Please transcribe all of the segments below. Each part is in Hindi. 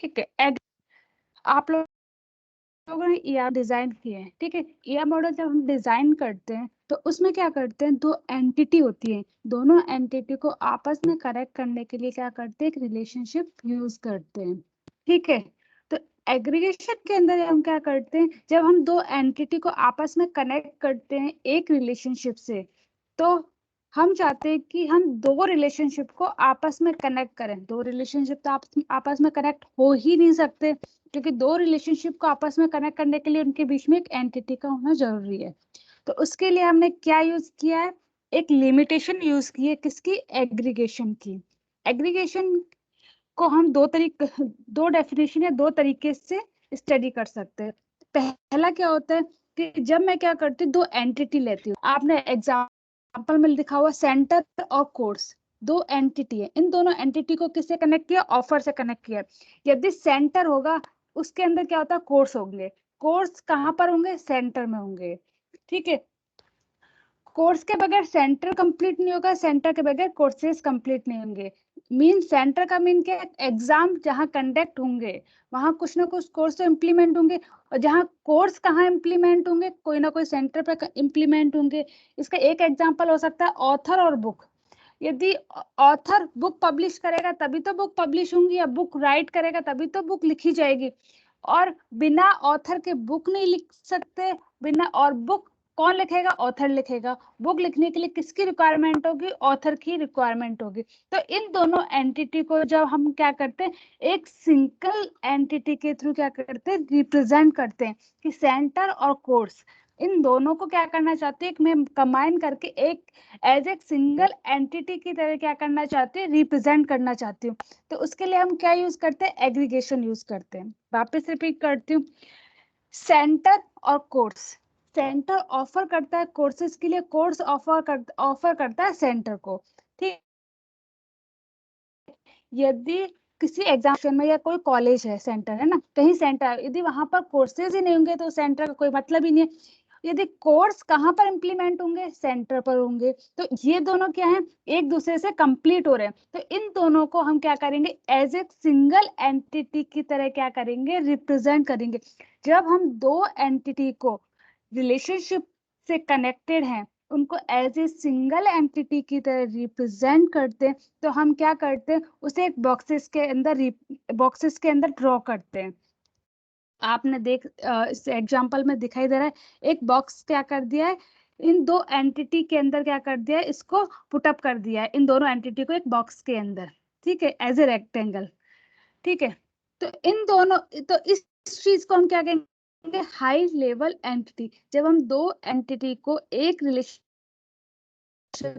ठीक है। आप लोगों ने ईआर डिजाइन किए हैं, ठीक है। ईआर मॉडल जब हम डिजाइन करते हैं तो उसमें क्या करते हैं, दो एंटिटी होती है, दोनों एंटिटी को आपस में कनेक्ट करने के लिए क्या करते हैं, एक रिलेशनशिप यूज करते हैं, ठीक है। तो एग्रीगेशन के अंदर हम क्या करते हैं, जब हम दो एंटिटी को आपस में कनेक्ट करते हैं एक रिलेशनशिप से, तो हम चाहते हैं कि हम दो रिलेशनशिप को आपस में कनेक्ट करें। दो रिलेशनशिप तो आपस में कनेक्ट हो ही नहीं सकते, क्योंकि दो रिलेशनशिप को आपस में कनेक्ट करने के लिए उनके बीच में एक एंटिटी का होना जरूरी है। तो उसके लिए हमने क्या यूज किया है, एक लिमिटेशन यूज की है, किसकी, एग्रीगेशन की। एग्रीगेशन को हम दो डेफिनेशन या दो तरीके से स्टडी कर सकते हैं। पहला क्या होता है कि जब मैं क्या करती हूँ, दो एंटिटी लेती हूँ, आपने एग्जाम्पल में लिखा हुआ सेंटर और कोर्स, दो एंटिटी है, इन दोनों एंटिटी को किससे कनेक्ट किया, ऑफर से कनेक्ट किया। यदि सेंटर होगा उसके अंदर क्या होता है, कोर्स होंगे, कोर्स कहाँ पर होंगे, सेंटर में होंगे, ठीक है। कोर्स के बगैर सेंटर कंप्लीट नहीं होगा, सेंटर के बगैर कोर्सेज कंप्लीट नहीं होंगे। मीन सेंटर का मीन क्या है, एग्जाम जहाँ कंडक्ट होंगे वहां कुछ ना कुछ कोर्स तो इम्प्लीमेंट होंगे, और जहाँ कोर्स कहाँ इम्प्लीमेंट होंगे, कोई ना कोई सेंटर पे इम्प्लीमेंट होंगे। इसका एक एग्जांपल हो सकता है ऑथर और बुक। यदि ऑथर बुक पब्लिश करेगा तभी तो बुक पब्लिश होंगी, या बुक राइट करेगा तभी तो बुक लिखी जाएगी। और बिना ऑथर के बुक नहीं लिख सकते, बिना, और बुक कौन लिखेगा, ऑथर लिखेगा। बुक लिखने के लिए किसकी रिक्वायरमेंट होगी, ऑथर की रिक्वायरमेंट होगी। तो इन दोनों एंटिटी को जब हम क्या करते हैं, एक सिंगल एंटिटी के थ्रू क्या करते हैं, रिप्रेजेंट करते हैं कि सेंटर और कोर्स, इन दोनों को क्या करना चाहते हैं, मैं कंबाइन करके एक एज ए सिंगल एंटिटी की तरह क्या करना चाहते हैं, रिप्रेजेंट करना चाहती हूँ। तो उसके लिए हम क्या यूज करते हैं, एग्रीगेशन यूज करते हैं। वापस रिपीट करती हूँ, सेंटर और कोर्स, सेंटर ऑफर करता है कोर्सेज के लिए, कोर्स ऑफर करता है सेंटर को, ठीक। यदि किसी एग्जामिनेशन में या कोई कॉलेज है, सेंटर है ना, कहीं सेंटर, यदि वहां पर कोर्सेज ही नहीं होंगे तो सेंटर का कोई मतलब ही नहीं है। यदि कोर्स कहाँ पर इंप्लीमेंट होंगे, सेंटर पर होंगे। तो ये दोनों क्या है, एक दूसरे से कंप्लीट हो रहे हैं। तो इन दोनों को हम क्या करेंगे, एज ए सिंगल एंटिटी की तरह क्या करेंगे, रिप्रेजेंट करेंगे। जब हम दो एंटिटी को रिलेशनशिप से कनेक्टेड हैं, उनको एज ए सिंगल एंटिटी की तरह रिप्रेजेंट करते हैं, तो हम क्या करते हैं, उसे एक बॉक्सेस के अंदर ड्रॉ करते हैं। आपने इस एग्जांपल में दिखाई दे रहा है, एक बॉक्स क्या कर दिया है, इन दो एंटिटी के अंदर क्या कर दिया है, इसको पुट अप कर दिया है, इन दोनों एंटिटी को एक बॉक्स के अंदर, ठीक है, एज ए रेक्टेंगल, ठीक है। तो इन दोनों, तो इस चीज को हम क्या कहेंगे, हाई लेवल एंटिटी। जब हम दो एंटिटी को एक रिलेशन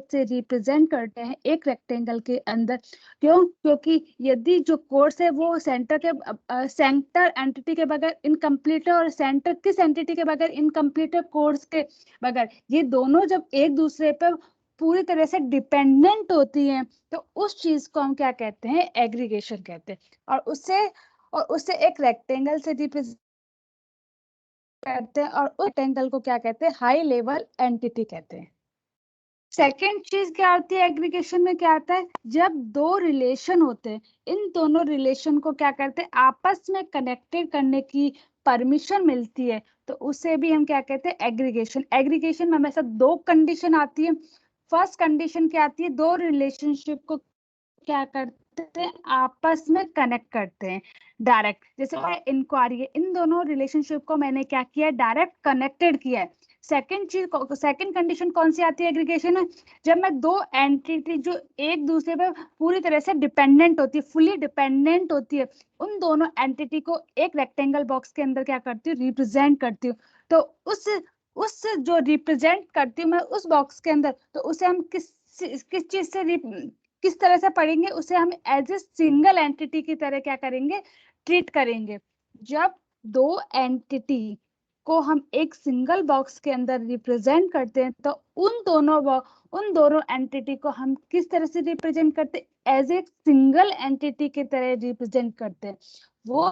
से रिप्रेजेंट करते हैं एक रेक्टेंगल के अंदर, क्यों, क्योंकि यदि जो कोर्स है वो सेंटर एंटिटी के बगैर इनकम्प्लीट है, और सेंटर किस एंटिटी के बगैर इनकम्प्लीट है, कोर्स के बगैर। ये दोनों जब एक दूसरे पर पूरी तरह से डिपेंडेंट होती हैं, तो उस चीज को हम क्या कहते हैं, एग्रीगेशन कहते हैं। और उससे एक रेक्टेंगल से रिप्रेजेंट करते हैं, और उस रेक्टेंगल को क्या कहते हैं, हाई लेवल एंटिटी कहते हैं। सेकेंड चीज क्या होती है, एग्रीगेशन में क्या आता है, जब दो रिलेशन होते हैं, इन दोनों रिलेशन को क्या करते हैं, आपस में कनेक्टेड करने की परमिशन मिलती है, तो उसे भी हम क्या कहते हैं, एग्रीगेशन। एग्रीगेशन में हमेशा दो कंडीशन आती है। फर्स्ट कंडीशन क्या आती है, दो रिलेशनशिप को क्या करते हैं, आपस में कनेक्ट करते हैं डायरेक्ट। जैसे इंक्वायरी है, इन दोनों रिलेशनशिप को मैंने क्या किया, डायरेक्ट कनेक्टेड किया है। सेकंड कंडीशन कौन सी आती है एग्रीगेशन में, जब मैं दो एंटिटी जो एक दूसरे पर पूरी तरह से डिपेंडेंट होती है, फुली डिपेंडेंट होती है, उन दोनों एंटिटी को एक रेक्टेंगल बॉक्स के अंदर क्या करती हूँ, रिप्रेजेंट करती हूँ। तो उस जो रिप्रेजेंट करती हूँ मैं उस बॉक्स के अंदर, तो उसे हम किस चीज से किस तरह से पढ़ेंगे, उसे हम एज ए सिंगल एंटिटी की तरह क्या करेंगे, ट्रीट करेंगे। जब दो एंटिटी को हम एक सिंगल बॉक्स के अंदर रिप्रेजेंट करते हैं, तो उन दोनों एंटिटी को हम किस तरह से रिप्रेजेंट करते हैं, एज ए सिंगल एंटिटी की तरह रिप्रेजेंट करते हैं। वो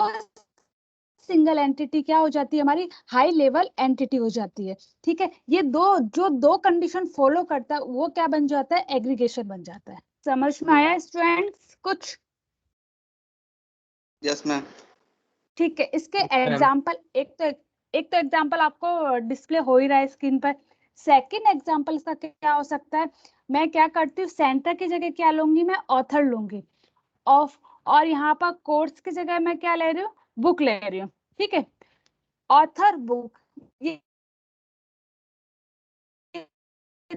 सिंगल एंटिटी क्या हो जाती है, हमारी हाई लेवल एंटिटी हो जाती है, ठीक है। ये दो कंडीशन फॉलो करता है, वो क्या बन जाता है, एग्रीगेशन बन जाता है। समझ में आया स्टूडेंट्स कुछ? Yes ma'am. ठीक है, इसके मैम एग्जाम्पल एक तो एग्जाम्पल आपको डिस्प्ले हो ही रहा है स्क्रीन पर। सेकंड एग्जाम्पल इसका क्या हो सकता है, मैं क्या करती हूँ, सेंटर की जगह क्या लूंगी, मैं ऑथर लूंगी ऑफ, और यहाँ पर कोर्स की जगह मैं क्या ले रही हूँ, बुक ले रही हूँ। ठीक है, ऑथर बुक, ये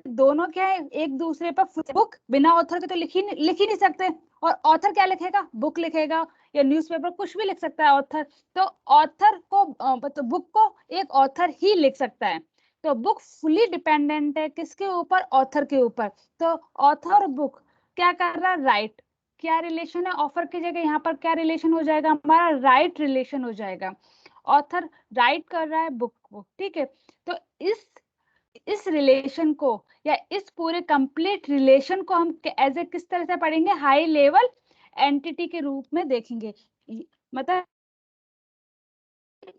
दोनों क्या है, एक दूसरे पर, बुक बिना ऑथर के तो लिख ही नहीं सकते, और ऑथर क्या लिखेगा, बुक लिखेगा, या न्यूज़पेपर कुछ भी लिख सकता है ऑथर। तो ऑथर को तो बुक को एक ऑथर ही लिख सकता है। तो बुक फुली डिपेंडेंट है किसके ऊपर, ऑथर के ऊपर। तो ऑथर और बुक क्या कर रहा है, राइट। क्या रिलेशन है, ऑफर की जगह यहाँ पर क्या रिलेशन हो जाएगा हमारा, राइट रिलेशन हो जाएगा। ऑथर राइट कर रहा है बुक को, ठीक है। तो इस रिलेशन को, या इस पूरे कंप्लीट रिलेशन को हम एज ए किस तरह से पढ़ेंगे, हाई लेवल एंटिटी के रूप में देखेंगे। मतलब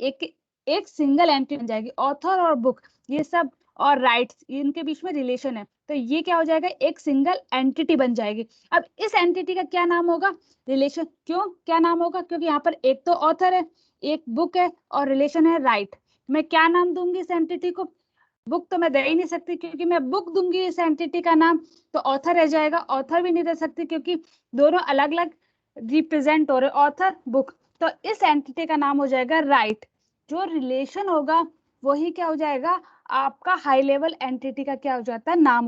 एक एक सिंगल एंटिटी बन जाएगी, ऑथर और बुक ये सब, और राइट्स इनके बीच में रिलेशन है, तो ये क्या हो जाएगा, एक सिंगल एंटिटी बन जाएगी। अब इस एंटिटी का क्या नाम होगा, रिलेशन। क्यों क्या नाम होगा, क्योंकि यहाँ पर एक तो ऑथर है, एक बुक है, और रिलेशन है राइट। मैं क्या नाम दूंगी इस एंटिटी को, बुक तो मैं दे ही नहीं सकती, क्योंकि मैं बुक दूंगी इस एंटिटी का नाम तो ऑथर रह जाएगा, ऑथर भी नहीं दे सकती क्योंकि दोनों अलग अलग रिप्रेजेंट हो रहे, ऑथर बुक। तो इस एंटिटी का नाम हो जाएगा राइट। जो रिलेशन होगा वही क्या हो जाएगा, आपका हाई लेवल एंटिटी का क्या हो जाता है, नाम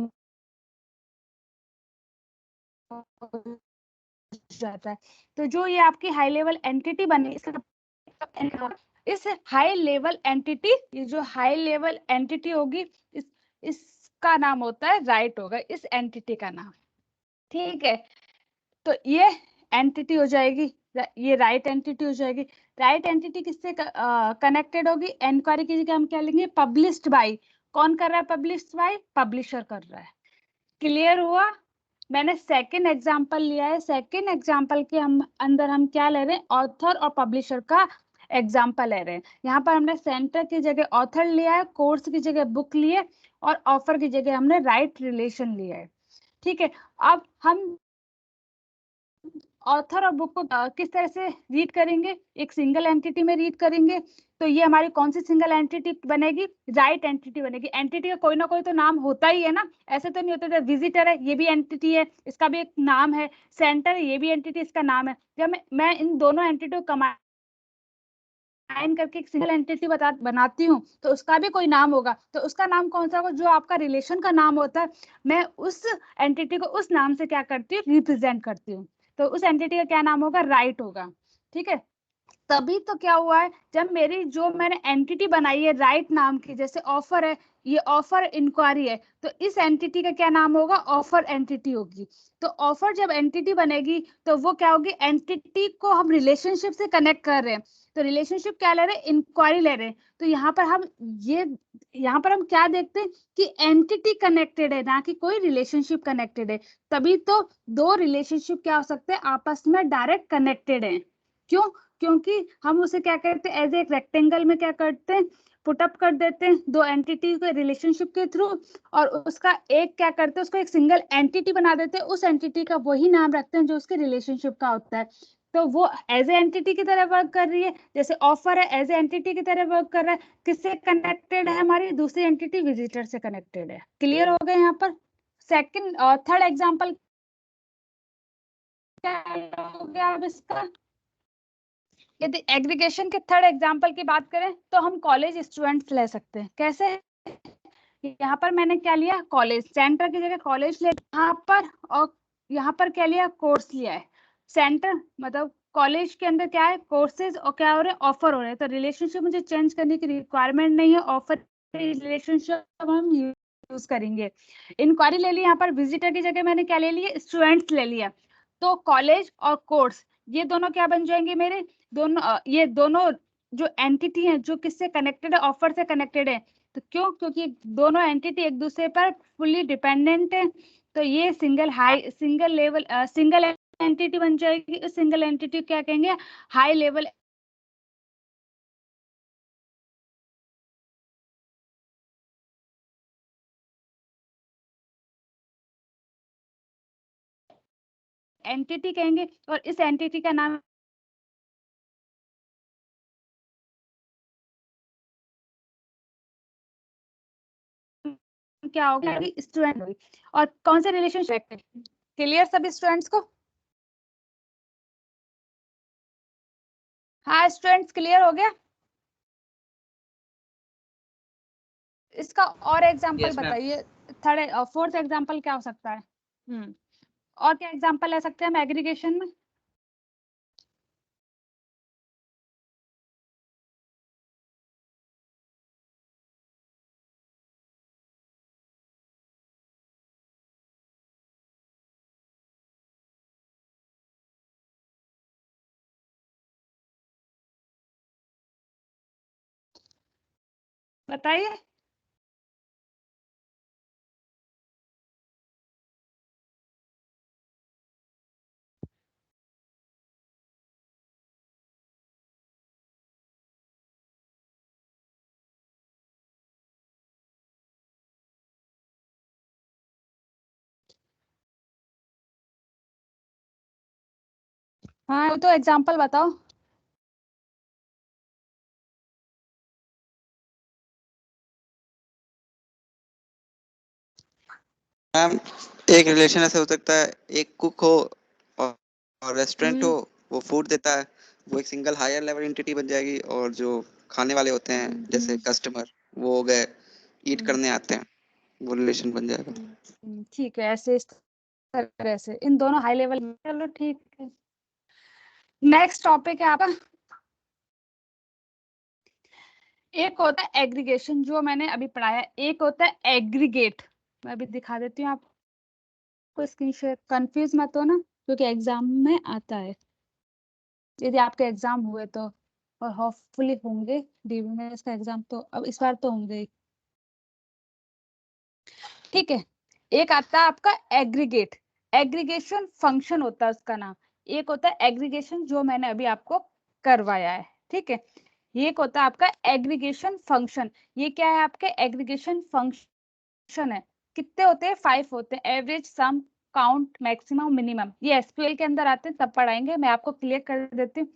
हो जाता है। तो जो ये आपकी हाई लेवल एंटिटी बनी, इस हाई लेवल एंटिटी, ये जो हाई लेवल एंटिटी होगी, इसका नाम होता है राइट, होगा इस एंटिटी का नाम। ठीक है, तो ये एंटिटी हो जाएगी, ये राइट एंटिटी हो जाएगी। राइट एंटिटी किससे कनेक्टेड होगी, इंक्वायरी की जगह हम क्या लेंगे, पब्लिश्ड बाय। कौन कर रहा है, पब्लिश्ड बाय, पब्लिशर कर रहा है। क्लियर हुआ। मैंने सेकंड एग्जांपल लिया है, सेकंड एग्जांपल के हम अंदर हम क्या ले रहे हैं, ऑथर और पब्लिशर का एग्जांपल ले रहे हैं। यहाँ पर हमने सेंटर की जगह ऑथर लिया है, कोर्स की जगह बुक लिए, और ऑफर की जगह हमने राइट रिलेशन लिया है। ठीक है, अब हम ऑथर और बुक को किस तरह से रीड करेंगे, एक सिंगल एंटिटी में रीड करेंगे। तो ये हमारी कौन सी सिंगल एंटिटी बनेगी, राइट एंटिटी बनेगी। एंटिटी का कोई ना कोई तो नाम होता ही है ना, ऐसे तो नहीं होता। विजिटर है, ये भी एंटिटी है, इसका भी एक नाम है। सेंटर है, ये भी एंटिटी, इसका नाम है। जब मैं इन दोनों एंटिटी को कंबाइन करके एक सिंगल एंटिटी बनाती हूँ, तो उसका भी कोई नाम होगा। तो उसका नाम कौन सा होगा, जो आपका रिलेशन का नाम होता है, मैं उस एंटिटी को उस नाम से क्या करती हूँ, रिप्रेजेंट करती हूँ। तो उस एंटिटी का क्या नाम होगा, राइट होगा। ठीक है, तभी तो क्या हुआ है, जब मेरी जो मैंने एंटिटी बनाई है राइट नाम की, जैसे ऑफर है, ये ऑफर इंक्वायरी है, तो इस एंटिटी का क्या नाम होगा, ऑफर एंटिटी होगी। तो ऑफर जब एंटिटी बनेगी तो वो क्या होगी, एंटिटी को हम रिलेशनशिप से कनेक्ट कर रहे हैं। तो रिलेशनशिप क्या ले रहे हैं, इंक्वायरी ले रहे हैं। तो यहाँ पर हम ये यहाँ पर हम क्या देखते हैं कि एंटिटी कनेक्टेड है, ना कि कोई रिलेशनशिप कनेक्टेड है। तभी तो दो रिलेशनशिप क्या हो सकते हैं, आपस में डायरेक्ट कनेक्टेड है। क्यों, क्योंकि हम उसे क्या करते हैं, एज एक रेक्टेंगल में क्या करते हैं, पुट अप कर देते हैं दो एंटिटी के रिलेशनशिप के थ्रू, और उसका एक क्या करते हैं, उसको एक सिंगल एंटिटी बना देते हैं, उस एंटिटी का वही नाम रखते हैं जो उसके रिलेशनशिप का होता है। तो वो एज ए एंटिटी की तरह वर्क कर रही है, जैसे ऑफर है एज ए एंटिटी की तरह वर्क कर रहा है। किससे कनेक्टेड है, हमारी दूसरी एंटिटी विजिटर से कनेक्टेड है। क्लियर हो गया यहाँ पर। सेकंड और थर्ड एग्जांपल क्या हो गया अब इसका, यदि एग्रीगेशन के थर्ड एग्जांपल की बात करें तो हम कॉलेज स्टूडेंट्स ले सकते हैं। कैसे, यहाँ पर मैंने क्या लिया, कॉलेज, सेंटर की जगह कॉलेज ले, यहाँ पर, और यहाँ पर क्या लिया, कोर्स लिया है। सेंटर मतलब कॉलेज के अंदर क्या है, कोर्सेज, और क्या हो रहे हैं, ऑफर हो रहे हैं। तो रिलेशनशिप मुझे चेंज करने की रिक्वायरमेंट नहीं है, ऑफर रिलेशनशिप हम यूज करेंगे। इंक्वायरी ले ली, यहाँ पर विजिटर की जगह मैंने क्या ले लिया, स्टूडेंट्स ले लिया। तो कॉलेज और कोर्स ये दोनों क्या बन जाएंगे मेरे, दोनों ये दोनों जो एंटिटी है, जो किससे कनेक्टेड है, ऑफर से कनेक्टेड है। तो क्यों, क्योंकि दोनों एंटिटी एक दूसरे पर फुल्ली डिपेंडेंट है। तो ये सिंगल लेवल सिंगल एंटिटी बन जाएगी। इस सिंगल एंटिटी क्या कहेंगे, हाई लेवल एंटिटी कहेंगे, और इस एंटिटी का नाम क्या होगा, स्टूडेंट होगी। और कौन से रिलेशनशिप, क्लियर सभी स्टूडेंट्स को? हाँ स्टूडेंट्स, क्लियर हो गया? इसका और एग्जांपल Yes, ma'am. बताइए, थर्ड फोर्थ एग्जांपल क्या हो सकता है? और क्या एग्जांपल ले सकते हैं हम एग्रीगेशन में? बताइए। हाँ तो एग्जांपल बताओ। मैम, एक रिलेशन ऐसे हो सकता है, एक कुक हो और रेस्टोरेंट हो, वो फूड देता है, वो एक सिंगल हायर लेवल एंटिटी बन जाएगी, और जो खाने वाले होते हैं जैसे कस्टमर, वो हो गए ईट करने आते हैं, वो रिलेशन बन जाएगा। ठीक है, ऐसे इस तरह से इन दोनों हाई लेवल। चलो ठीक है, नेक्स्ट टॉपिक है आपका। एक होता है एग्रीगेशन, जो मैंने अभी पढ़ाया, एक होता है एग्रीगेट। मैं अभी दिखा देती हूँ आपको स्क्रीन शेयर, कंफ्यूज मत हो ना, क्योंकि एग्जाम में आता है। यदि आपके एग्जाम हुए तो, और होपफुली होंगे, डीबी में इसका एग्जाम तो अब इस बार तो होंगे ही। ठीक है, एक आता है आपका एग्रीगेट, एग्रीगेशन फंक्शन होता है उसका नाम। एक होता है एग्रीगेशन जो मैंने अभी आपको करवाया है, ठीक है। एक होता है आपका एग्रीगेशन फंक्शन। ये क्या है, आपके एग्रीगेशन फंक्शन है। कितने होते हैं? 5 होते हैं, एवरेज, सम, काउंट, मैक्सिमम, मिनिमम। ये एसक्यूएल के अंदर आते हैं, तब पढ़ाएंगे, मैं आपको क्लियर कर देती हूँ।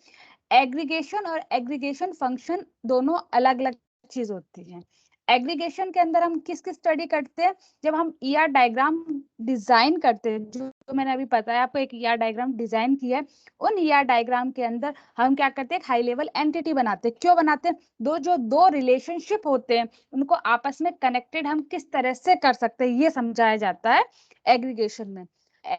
एग्रीगेशन और एग्रीगेशन फंक्शन दोनों अलग अलग चीज होती है। एग्रीगेशन के अंदर हम किसकी स्टडी करते हैं? जब हम ईआर डायग्राम डिजाइन करते हैं, जो मैंने अभी बताया आपको, एक ईआर डायग्राम डिजाइन किया है, उन ईआर डायग्राम के अंदर हम क्या करते हैं? हाई लेवल एंटिटी बनाते हैं। क्यों बनाते हैं? दो रिलेशनशिप होते हैं, उनको आपस में कनेक्टेड हम किस तरह से कर सकते हैं, ये समझाया जाता है एग्रीगेशन में।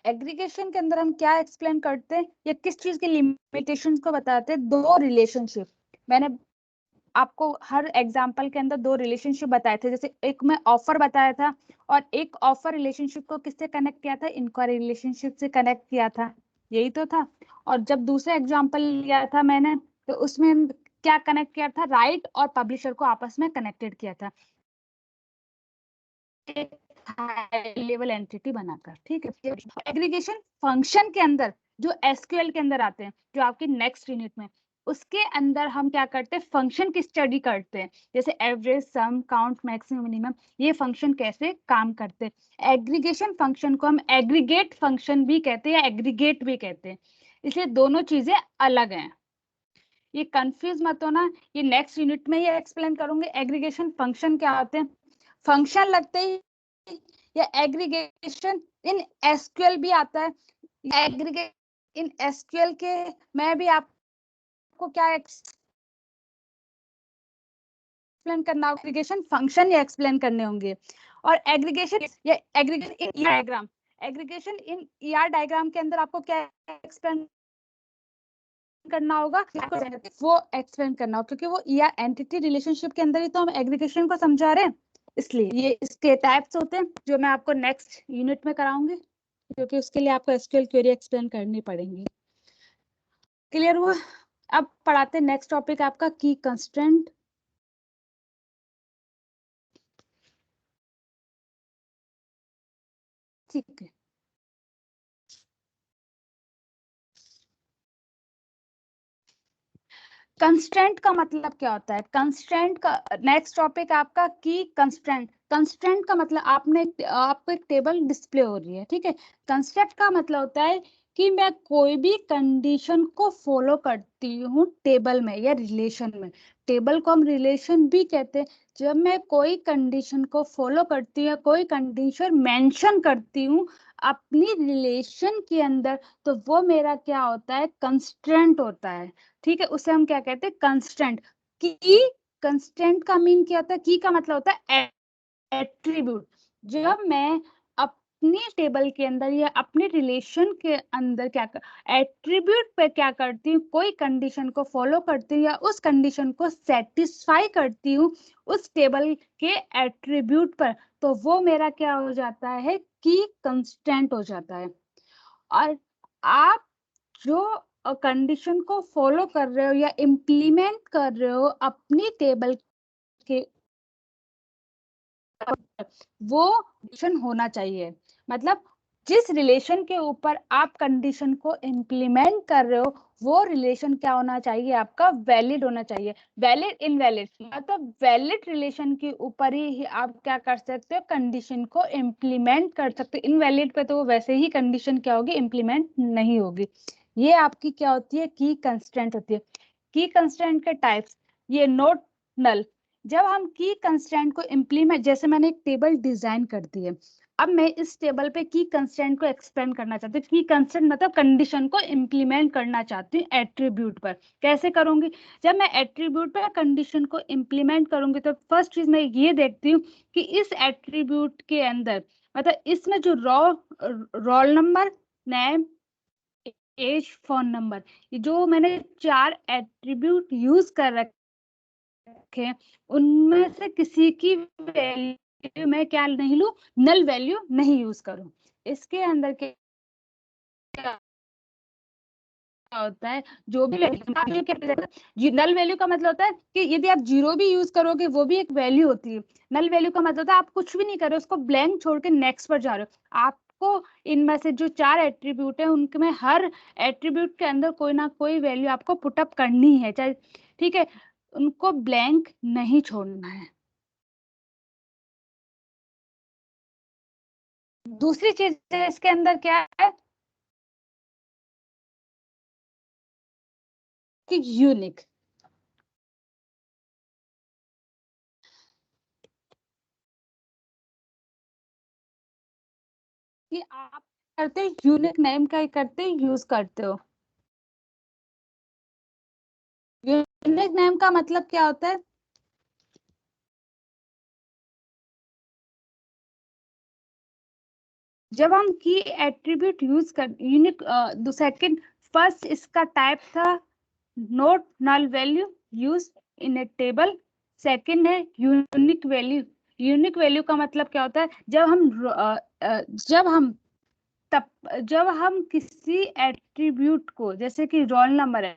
एग्रीगेशन के अंदर हम क्या एक्सप्लेन करते हैं, या किस चीज की लिमिटेशंस को बताते हैं? दो रिलेशनशिप। मैंने आपको हर एग्जाम्पल के अंदर दो रिलेशनशिप बताए थे, जैसे एक में ऑफर बताया था, और एक ऑफर रिलेशनशिप को किससे कनेक्ट किया था? इंक्वायरी रिलेशनशिप से कनेक्ट किया था, यही तो था। और जब दूसरा एग्जाम्पल लिया था मैंने, तो उसमें क्या कनेक्ट किया था? राइट और पब्लिशर को आपस में कनेक्टेड किया था, हाई लेवल एंटिटी बनाकर, ठीक है। एग्रीगेशन फंक्शन के अंदर जो एसक्यूएल के अंदर आते हैं, जो आपकी नेक्स्ट यूनिट में, उसके अंदर हम क्या करते हैं? फंक्शन की स्टडी करते हैं, जैसे एवरेज, सम, काउंट, मैक्सिमम, मिनिमम, ये फंक्शन कैसे काम करते हैं। एग्रीगेशन फंक्शन को हम एग्रीगेट फंक्शन भी कहते हैं, या एग्रीगेट भी कहते हैं, इसलिए दोनों चीजें अलग हैं। ये कंफ्यूज मत हो ना, ये नेक्स्ट यूनिट में ये एक्सप्लेन करूंगी एग्रीगेशन फंक्शन क्या होते हैं। फंक्शन लगते ही या एग्रीगेशन इन एसक्यूएल भी आता है, एग्रीगेट इन एसक्यूएल के मैं भी आपको क्या एक्सप्लेन करना, एग्रीगेशन फंक्शन या एक्सप्लेन करने होंगे। और एग्रीगेशन या एग्रीगेशन इन ईआर डायग्राम, एग्रीगेशन इन ईआर डायग्राम के अंदर आपको क्या एक्सप्लेन करना होगा? वो एक्सप्लेन करना होगा, क्योंकि वो ईआर एंटिटी रिलेशनशिप के अंदर ही तो हम एग्रीगेशन को समझा रहे हैं, इसलिए ये इसके टाइप्स होते हैं, जो मैं आपको नेक्स्ट यूनिट में कराऊंगी, क्योंकि उसके लिए आपको एसक्यूएल क्वेरी एक्सप्लेन करनी पड़ेगी। क्लियर हुआ? अब पढ़ाते हैं नेक्स्ट टॉपिक आपका की कंस्ट्रेंट। ठीक है, कंस्ट्रेंट का मतलब क्या होता है? कंस्ट्रेंट का नेक्स्ट टॉपिक आपका की कंस्ट्रेंट। कंस्ट्रेंट का मतलब आपको एक टेबल डिस्प्ले हो रही है, ठीक है। कंस्ट्रेंट का मतलब होता है कि मैं कोई भी कंडीशन को फॉलो करती हूँ टेबल में या रिलेशन में। टेबल को हम रिलेशन भी कहते हैं। जब मैं कोई कंडीशन को फॉलो करती हूँ या कोई कंडीशन मेंशन करती हूँ अपनी रिलेशन के अंदर, तो वो मेरा क्या होता है, कंस्ट्रेंट होता है। ठीक है, उसे हम क्या कहते हैं, कंस्ट्रेंट। की कंस्ट्रेंट का मीन क्या होता है, की का मतलब होता है एट्रीब्यूट। जब मैं अपनी टेबल के अंदर या अपने रिलेशन के अंदर क्या एट्रीब्यूट पे क्या करती हूँ, कोई कंडीशन को फॉलो करती हूँ या उस कंडीशन को सेटिस्फाई करती हूँ उस टेबल के एट्रीब्यूट पर, तो वो मेरा क्या हो जाता है, की कंस्टेंट हो जाता है। और आप जो कंडीशन को फॉलो कर रहे हो या इम्प्लीमेंट कर रहे हो अपनी टेबल के, वो रिलेशन होना चाहिए। मतलब जिस रिलेशन के ऊपर आप कंडीशन को इम्प्लीमेंट कर रहे हो वो रिलेशन क्या होना चाहिए, आपका वैलिड होना चाहिए। वैलिड इनवैलिड मतलब वैलिड रिलेशन के ऊपर ही आप क्या कर सकते हो, कंडीशन को इम्प्लीमेंट कर सकते हो। इनवैलिड पे तो वो वैसे ही कंडीशन क्या होगी, इम्प्लीमेंट नहीं होगी। ये आपकी क्या होती है, की कंस्टेंट होती है। की कंस्टेंट के टाइप्स, ये नोट नल। जब हम की कंस्टेंट को इम्प्लीमेंट, जैसे मैंने एक टेबल डिजाइन कर दी है, अब मैं इस टेबल पे की कंस्टेंट को एक्सपेंड करना चाहती हूँ। की कंस्टेंट मतलब कंडीशन को इम्प्लीमेंट करना चाहती हूँ एट्रीब्यूट पर। कैसे करूंगी, जब मैं एट्रीब्यूट पर कंडीशन को इम्प्लीमेंट करूंगी तो फर्स्ट चीज मैं ये देखती हूँ कि इस एट्रीब्यूट के अंदर, मतलब इसमें जो roll number, name, age, phone number, ये जो मैंने 4 एट्रीब्यूट यूज कर रखे हैं, उनमें से किसी की वैल्यू मैं क्या नहीं लूं, नल वैल्यू नहीं यूज करूं। इसके अंदर क्या होता है, जो भी नल वैल्यू का मतलब होता है कि यदि आप जीरो भी यूज करोगे वो भी एक वैल्यू होती है। नल वैल्यू का मतलब होता है आप कुछ भी नहीं कर रहे हो, उसको ब्लैंक छोड़ के नेक्स्ट पर जा रहे हो। आपको इनमें से जो 4 एट्रीब्यूट है उनमें हर एट्रीब्यूट के अंदर कोई ना कोई वैल्यू आपको पुटअप करनी है, चाहे, ठीक है, उनको ब्लैंक नहीं छोड़ना है। दूसरी चीज इसके अंदर क्या है कि यूनिक। कि आप करते यूनिक नेम का ही करते यूज करते हो। यूनिक नेम का मतलब क्या होता है, जब हम की एट्रीब्यूट यूज कर यूनिक, सेकंड, फर्स्ट इसका टाइप था not null value use in a table. Second है यूनिक वैल्यू। यूनिक वैल्यू का मतलब क्या होता है, जब हम तब जब हम किसी एट्रीब्यूट को, जैसे कि रोल नंबर है,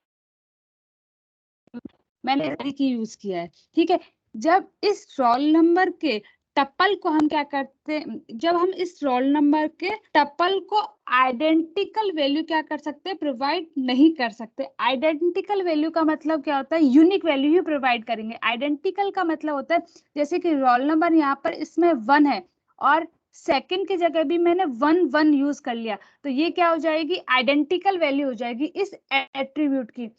मैंने की यूज किया है, ठीक है, जब इस रोल नंबर के टपल को हम क्या करते हैं, जब हम इस रोल नंबर के टपल को आइडेंटिकल वैल्यू क्या कर सकते हैं, प्रोवाइड नहीं कर सकते। आइडेंटिकल वैल्यू का मतलब क्या होता है, यूनिक वैल्यू ही प्रोवाइड करेंगे। आइडेंटिकल का मतलब होता है जैसे कि रोल नंबर यहाँ पर इसमें 1 है और सेकंड की जगह भी मैंने 1 यूज कर लिया, तो ये क्या हो जाएगी, आइडेंटिकल वैल्यू हो जाएगी इस एट्रीब्यूट की।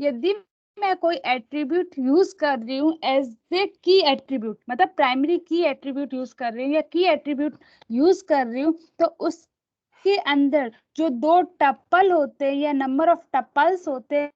यदि मैं कोई एट्रीब्यूट यूज कर रही हूँ एज ए की एट्रीब्यूट, मतलब प्राइमरी की एट्रीब्यूट यूज कर रही हूँ या की एट्रीब्यूट यूज कर रही हूँ, तो उसके अंदर जो 2 टपल होते हैं या नंबर ऑफ टपल्स होते हैं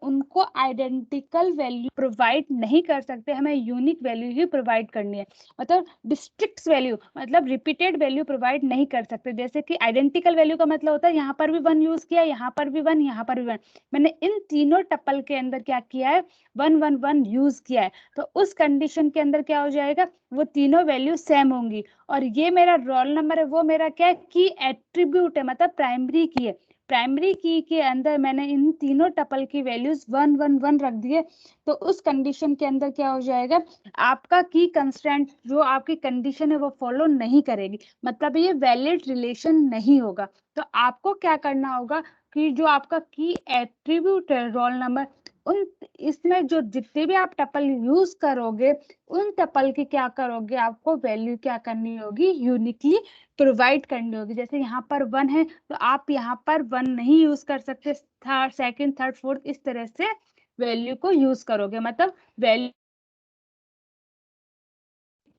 उनको आइडेंटिकल वैल्यू प्रोवाइड नहीं कर सकते, हमें यूनिक वैल्यू ही प्रोवाइड करनी है। मतलब डिस्ट्रिक्ट वैल्यू मतलब रिपीटेड वैल्यू प्रोवाइड नहीं कर सकते। जैसे कि आइडेंटिकल वैल्यू का मतलब होता है यहाँ पर भी 1 यूज किया, यहाँ पर भी 1, यहाँ पर भी 1, मैंने इन तीनों टपल के अंदर क्या किया है, 1 यूज किया है, तो उस कंडीशन के अंदर क्या हो जाएगा, वो तीनों वैल्यू सेम होंगी। और ये मेरा रोल नंबर है, वो मेरा क्या है, की एट्रीब्यूट है, मतलब प्राइमरी की है। प्राइमरी की के अंदर मैंने इन तीनों टपल की वैल्यूज 1 रख दिए, तो उस कंडीशन के अंदर क्या हो जाएगा, आपका की कंस्टेंट जो आपकी कंडीशन है वो फॉलो नहीं करेगी, मतलब ये वैलिड रिलेशन नहीं होगा। तो आपको क्या करना होगा कि जो आपका की एट्रीब्यूट है रोल नंबर, उन इसमें जो जितने भी आप टपल यूज करोगे उन टपल की क्या करोगे, आपको वैल्यू क्या करनी होगी, यूनिकली प्रोवाइड करनी होगी। जैसे यहाँ पर 1 है तो आप यहाँ पर 1 नहीं यूज कर सकते, थर्ड सेकंड थर्ड फोर्थ इस तरह से वैल्यू को यूज करोगे, मतलब वैल्यू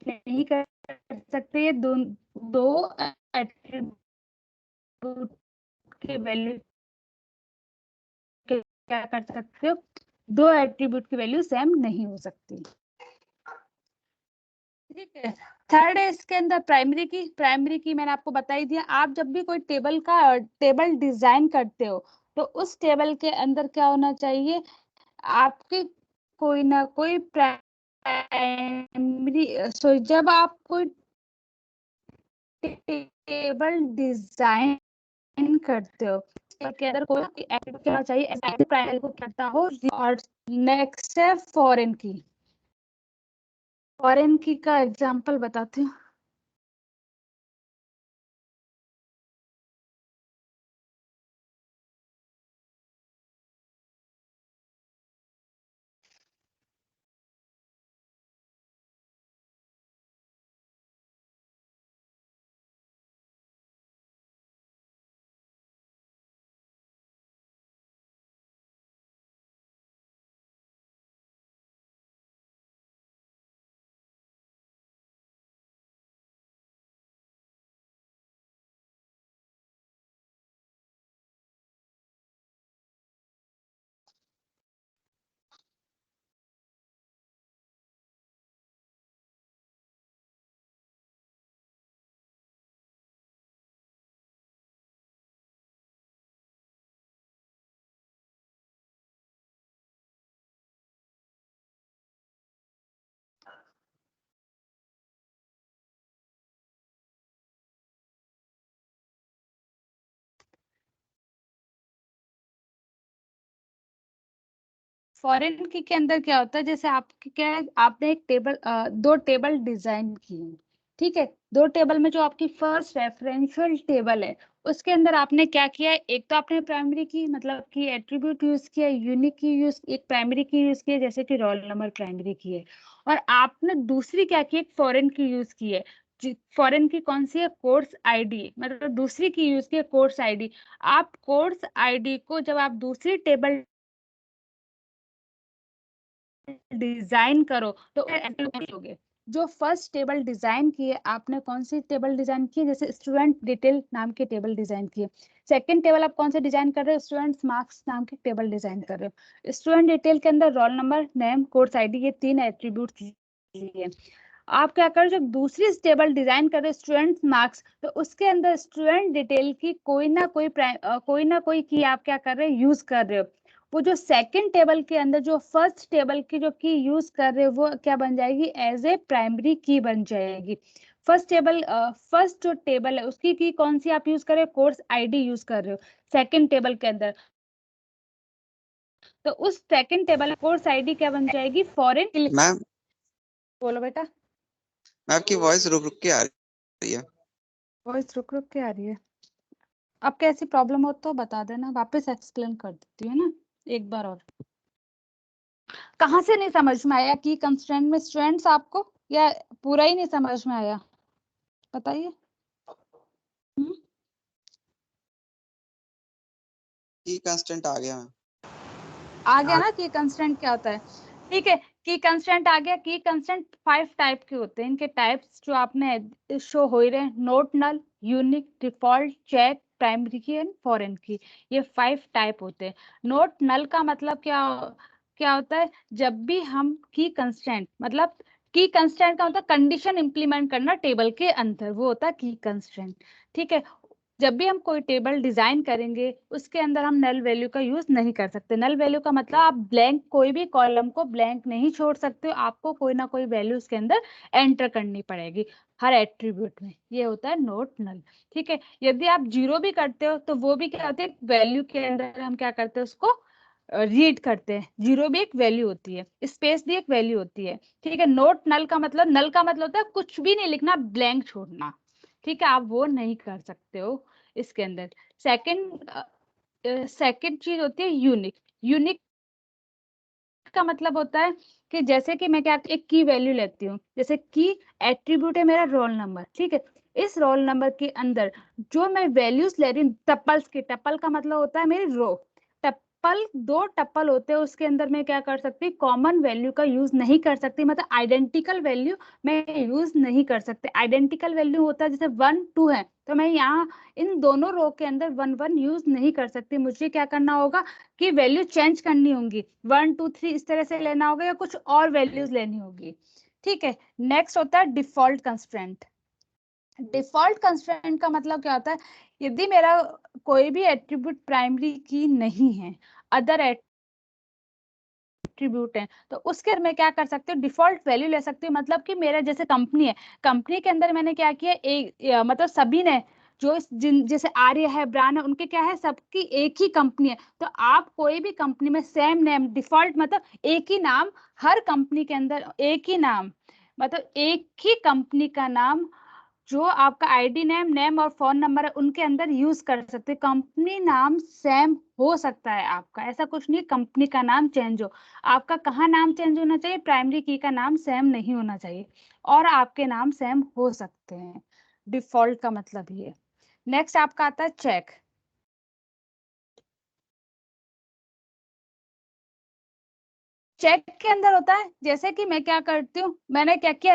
नहीं कर सकते। ये दो एट्रीब्यूट की वैल्यू क्या कर सकते हो, दो एट्रीब्यूट की वैल्यू सेम नहीं हो सकती। ठीक है। थर्ड है इसके अंदर प्राइमरी की मैंने आपको बता ही दिया। आप जब भी कोई टेबल डिजाइन करते हो तो उस टेबल के अंदर क्या होना चाहिए, आपके कोई ना कोई प्राइमरी, सो जब आप कोई टेबल डिजाइन करते हो के अंदर कोई एक्टिविटी होना चाहिए प्राइमरी को करता हो। और नेक्स्ट है फॉरेन की का एग्जांपल बताती हूँ। फॉरेन की के अंदर क्या होता है, जैसे आपके क्या है, आपने एक दो टेबल डिजाइन की है। ठीक है, दो टेबल में जो आपकी फर्स्ट रेफरेंशियल टेबल है उसके अंदर आपने क्या किया है, एक तो आपने प्राइमरी की मतलब कि एट्रीब्यूट यूज किया, यूनिक की यूज, एक प्राइमरी की यूज की है जैसे कि रोल नंबर प्राइमरी की है। और आपने दूसरी क्या की, एक फॉरेन की यूज की है। फॉरेन की कौन सी है, कोर्स आईडी, मतलब दूसरी की यूज की है कोर्स आईडी। आप कोर्स आईडी को जब आप दूसरी टेबल डिजाइन करो तो लोगे। जो फर्स्ट टेबल डिजाइन की है आपने, कौन सी टेबल डिजाइन की है, जैसे स्टूडेंट डिटेल नाम की टेबल डिजाइन की है। सेकंड टेबल आप कौन से डिजाइन कर रहे हो, स्टूडेंट्स मार्क्स नाम की टेबल डिजाइन कर रहे हो। स्टूडेंट डिटेल के अंदर role number, name, course ID, ये 3 एट्रीब्यूट लिए। आप क्या कर, जब दूसरी टेबल डिजाइन कर रहे स्टूडेंट मार्क्स, तो उसके अंदर स्टूडेंट डिटेल की कोई ना कोई की आप क्या कर रहे हो, यूज कर रहे हो। वो जो सेकंड टेबल के अंदर जो फर्स्ट टेबल की जो की यूज कर रहे हो वो क्या बन जाएगी, एज ए प्राइमरी की बन जाएगी। फर्स्ट जो टेबल है उसकी की कौन सी आप यूज कर रहे हो, कोर्स आईडी यूज कर रहे हो सेकंड टेबल के अंदर। तो उस सेकंड टेबल कोर्स आईडी क्या बन जाएगी, फॉरेन। मैम बोलो बेटा। आपकी वॉइस रुक रुक के आ रही है। वॉइस रुक रुक के आ रही है। अब कैसी प्रॉब्लम हो तो बता देना, वापस एक्सप्लेन कर देती हूँ ना एक बार और। कहाँ से नहीं समझ में आया की कंस्ट्रेंट में स्टूडेंट्स आपको, या पूरा ही नहीं समझ में आया, बताइए। हम्म? की कांस्टेंट आ गया। आ गया ना की कंस्टेंट क्या होता है। ठीक है, की कंस्टेंट आ गया। की कंस्टेंट 5 टाइप के होते हैं, इनके टाइप्स जो आपने शो हो ही रहे, नोट नल, यूनिक, डिफॉल्ट, चेक, प्राइमरी की एंड फॉरेन की। ये 5 टाइप होते हैं। नोट नल का मतलब क्या क्या होता है, जब भी हम की कंस्टेंट मतलब की कंस्टेंट का मतलब कंडीशन इंप्लीमेंट करना टेबल के अंदर, वो होता है की कंस्टेंट। ठीक है, जब भी हम कोई टेबल डिजाइन करेंगे उसके अंदर हम नल वैल्यू का यूज नहीं कर सकते। नल वैल्यू का मतलब आप ब्लैंक, कोई भी कॉलम को ब्लैंक नहीं छोड़ सकते हो, आपको कोई ना कोई वैल्यू उसके अंदर एंटर करनी पड़ेगी हर एट्रीब्यूट में। ये होता है नोट नल। ठीक है, यदि आप जीरो भी करते हो तो वो भी क्या होता है, वैल्यू के अंदर हम क्या करते हैं उसको रीड करते हैं। जीरो भी एक वैल्यू होती है, स्पेस भी एक वैल्यू होती है। ठीक है, नल का मतलब होता है कुछ भी नहीं लिखना, ब्लैंक छोड़ना। ठीक है, आप वो नहीं कर सकते हो इसके अंदर। सेकंड चीज होती है यूनिक। यूनिक का मतलब होता है कि जैसे कि मैं क्या एक की वैल्यू लेती हूँ, जैसे की एट्रीब्यूट है मेरा रोल नंबर, ठीक है। इस रोल नंबर के अंदर जो मैं वैल्यूज ले रही हूँ टपल्स की, टपल का मतलब होता है मेरी रो, टप्पल दो टप्पल होते हैं उसके अंदर मैं क्या कर सकती हूँ, कॉमन वैल्यू का यूज नहीं कर सकती, मतलब आइडेंटिकल वैल्यू मैं यूज नहीं कर सकते। आइडेंटिकल वैल्यू होता है जैसे 1 2 है, तो मैं यहाँ इन दोनों रो के अंदर 1 1 यूज नहीं कर सकती, मुझे क्या करना होगा कि वैल्यू चेंज करनी होगी, 1 2 3 इस तरह से लेना होगा या कुछ और वैल्यूज लेनी होगी, ठीक है। नेक्स्ट होता है डिफॉल्ट कंस्ट्रेंट। डिफॉल्ट कंस्ट्रेंट का मतलब क्या होता है, यदि मेरा कोई भी एट्रीब्यूट प्राइमरी की नहीं है, अदर एट्रीब्यूट है, तो उसके मैं क्या कर सकती हूँ, डिफॉल्ट वैल्यू ले सकती हूँ। मतलब कि मेरा जैसे कंपनी है, कंपनी के अंदर मैंने क्या किया, एक मतलब सभी ने जो जिन जैसे आर्य है, ब्रांड है, उनके क्या है, सबकी एक ही कंपनी है। तो आप कोई भी कंपनी में सेम नेम डिफॉल्ट मतलब एक ही नाम, हर कंपनी के अंदर एक ही नाम, मतलब एक ही कंपनी का नाम, जो आपका आईडी नेम नेम और फोन नंबर है उनके अंदर यूज कर सकते हैं। कंपनी नाम सेम हो सकता है आपका, ऐसा कुछ नहीं कंपनी का नाम चेंज हो, आपका कहाँ नाम चेंज होना चाहिए, प्राइमरी की का नाम सेम नहीं होना चाहिए, और आपके नाम सेम हो सकते हैं। डिफॉल्ट का मतलब ये। नेक्स्ट आपका आता है चेक। चेक के अंदर होता है जैसे कि मैं क्या करती हूँ, मैंने क्या किया,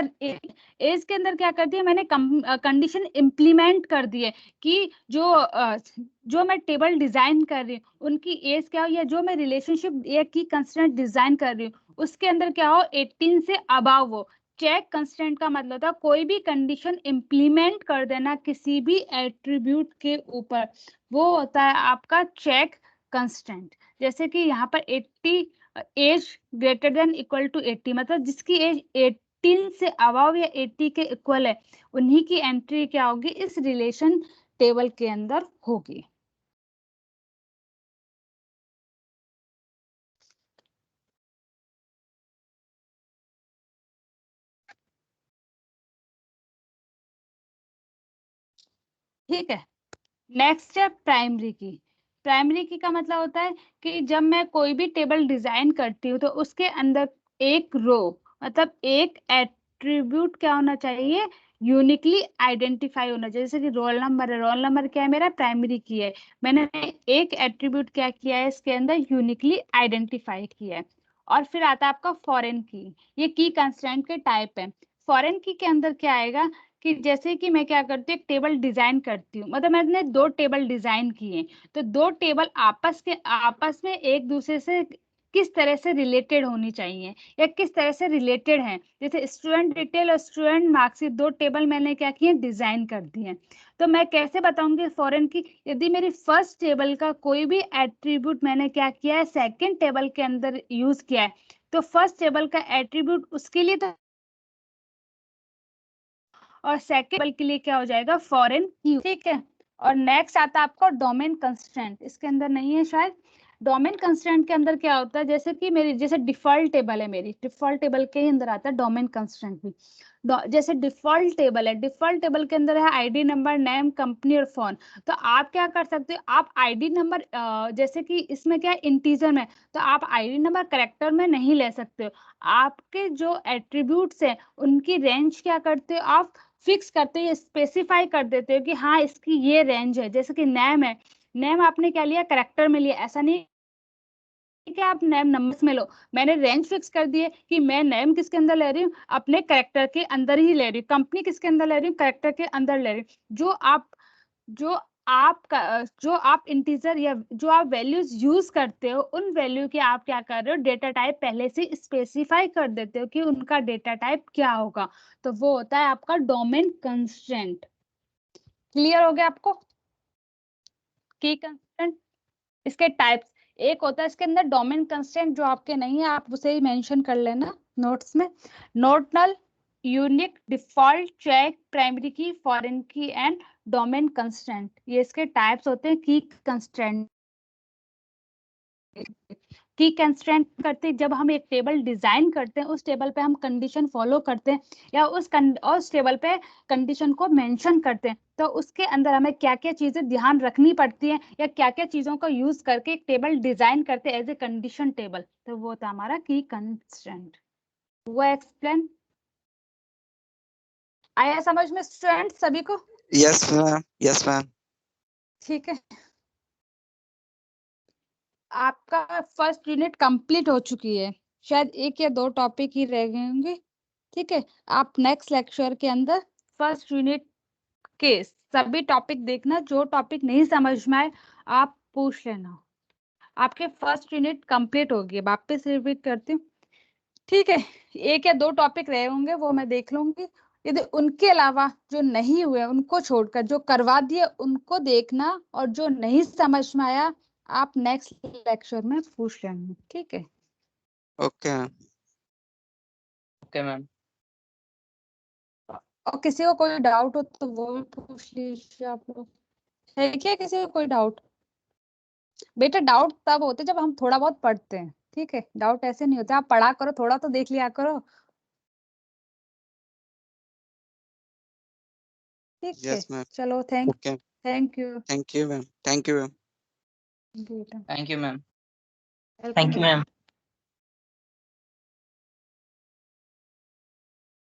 एज के अंदर क्या करती है, मैंने कंडीशन इम्प्लीमेंट कर दी है कि जो मैं टेबल डिजाइन कर रही हूँ उनकी एज क्या हो, या जो मैं रिलेशनशिप या की कंस्ट्रेंट डिजाइन कर रही हूँ उसके अंदर क्या हो, 18 से अबाव हो। चेक कंस्ट्रेंट का मतलब था कोई भी कंडीशन इम्प्लीमेंट कर देना किसी भी एट्रीब्यूट के ऊपर, वो होता है आपका चेक कंस्ट्रेंट। जैसे कि यहाँ पर 80 age greater than equal to 80, मतलब जिसकी एज 18 से अबव या 80 के इक्वल है, उन्हीं की एंट्री क्या होगी, इस रिलेशन टेबल के अंदर होगी। ठीक है। नेक्स्ट है प्राइमरी की। प्राइमरी की का मतलब होता है कि जब मैं कोई भी टेबल डिजाइन करती हूँ तो उसके अंदर एक रो मतलब एक एट्रीब्यूट क्या होना चाहिए, यूनिकली आइडेंटिफाई होना चाहिए। जैसे कि रोल नंबर है, रोल नंबर क्या है मेरा, प्राइमरी की है, मैंने एक एट्रीब्यूट क्या किया है इसके अंदर, यूनिकली आइडेंटिफाई किया है। और फिर आता है आपका फॉरेन की, ये की कंस्ट्रेंट के टाइप है। फॉरेन की के अंदर क्या आएगा कि जैसे कि मैं क्या करती हूँ, एक टेबल डिजाइन करती हूँ, मतलब मैंने दो टेबल डिजाइन किए, तो दो टेबल आपस में एक दूसरे से किस तरह से रिलेटेड होनी चाहिए या किस तरह से रिलेटेड हैं। जैसे स्टूडेंट डिटेल और स्टूडेंट मार्कशीट, दो टेबल मैंने क्या किए, डिजाइन कर दिए। तो मैं कैसे बताऊंगी फॉरेन की, यदि मेरी फर्स्ट टेबल का कोई भी एट्रीब्यूट मैंने क्या किया है, सेकेंड टेबल के अंदर यूज किया है, तो फर्स्ट टेबल का एट्रीब्यूट उसके लिए तो, और सेकेंड टेबल के लिए क्या हो जाएगा, फॉरेन की, ठीक है। और नेक्स्ट आता है आपका डोमेन कंस्ट्रेंट, इसके अंदर नहीं है शायद। डोमेन कंस्ट्रेंट के अंदर क्या होता है, जैसे कि मेरी जैसे डिफॉल्ट टेबल है, मेरी डिफॉल्ट टेबल के ही अंदर आता है डोमेन कंस्ट्रेंट भी। जैसे डिफॉल्ट टेबल है, डिफॉल्ट टेबल के अंदर है आईडी नंबर नेम कंपनी और फोन। तो आप क्या कर सकते हो, आप आईडी नंबर जैसे कि इसमें क्या इंटीजर में, तो आप आईडी नंबर करेक्टर में नहीं ले सकते हो। आपके जो एट्रीब्यूट्स हैं उनकी रेंज क्या करते हो आप, फिक्स करते हो, स्पेसिफाई कर देते हो कि हाँ इसकी ये रेंज है। जैसे कि नेम है, नेम आपने क्या लिया, करेक्टर में लिया, ऐसा नहीं कि आप नेम नंबर्स में लो, मैंने रेंज फिक्स कर दी है कि मैं नेम किसके अंदर ले रही हूँ, अपने करेक्टर के अंदर ही ले रही हूँ, कंपनी किसके अंदर ले रही हूँ, करेक्टर के अंदर ले रही हूँ। जो आप इंटीजर या जो आप वैल्यूज यूज करते हो, उन वैल्यू के आप क्या कर रहे हो, डेटा टाइप पहले से स्पेसिफाई कर देते हो कि उनका डेटा टाइप क्या होगा, तो वो होता है आपका डोमेन कंस्ट्रेंट। क्लियर हो गया आपको, की कंस्ट्रेंट, इसके टाइप्स, एक होता है इसके अंदर डोमेन कंस्ट्रेंट, जो आपके नहीं है आप उसे ही मेंशन कर लेना नोट्स में, नोटनल, यूनिक, डिफॉल्ट, चेक, प्राइमरी की, फॉरेन की एंड डोमेन कंस्ट्रेंट, ये इसके टाइप्स होते हैं की कंस्ट्रेंट। की कंस्ट्रेंट करते हैं, जब हम एक टेबल डिजाइन करते हैं, उस टेबल पे हम कंडीशन फॉलो करते हैं या उस टेबल पे कंडीशन को मेंशन करते हैं, तो उसके अंदर हमें क्या क्या चीजें ध्यान रखनी पड़ती हैं या क्या क्या चीजों का यूज करके एक टेबल डिजाइन करते हैं एज ए कंडीशन टेबल, तो वो था हमारा की कंस्ट्रेंट। वो एक्सप्लेन आया समझ में स्टूडेंट सभी को? Yes ma'am, yes ma'am. ठीक है, आपका फर्स्ट यूनिट कंप्लीट हो चुकी है, शायद एक या दो टॉपिक ही रह गए होंगे। ठीक है, आप नेक्स्ट लेक्चर के अंदर फर्स्ट यूनिट के सभी टॉपिक देखना, जो टॉपिक नहीं समझ में आए आप पूछ लेना। आपके फर्स्ट यूनिट कंप्लीट होगी, वापस रिपीट करती हूँ। ठीक है, एक या दो टॉपिक रहे होंगे वो मैं देख लूंगी, यदि उनके अलावा जो नहीं हुए उनको छोड़कर जो करवा दिए उनको देखना, और जो नहीं समझ में आया आप नेक्स्ट लेक्चर में पूछ लेंगे। ठीक है, ओके मैम। Okay ma'am. और किसी को कोई डाउट हो तो वो भी पूछ लीजिए आप लोग। है क्या किसी को कोई डाउट? बेटा डाउट तब होते जब हम थोड़ा बहुत पढ़ते हैं, ठीक है, डाउट ऐसे नहीं होते, आप पढ़ा करो, थोड़ा तो देख लिया करो। ठीक है, यस मैम। चलो thank okay, you thank you ma'am, thank you ma'am. बेटा, thank you ma'am. Welcome thank you ma'am.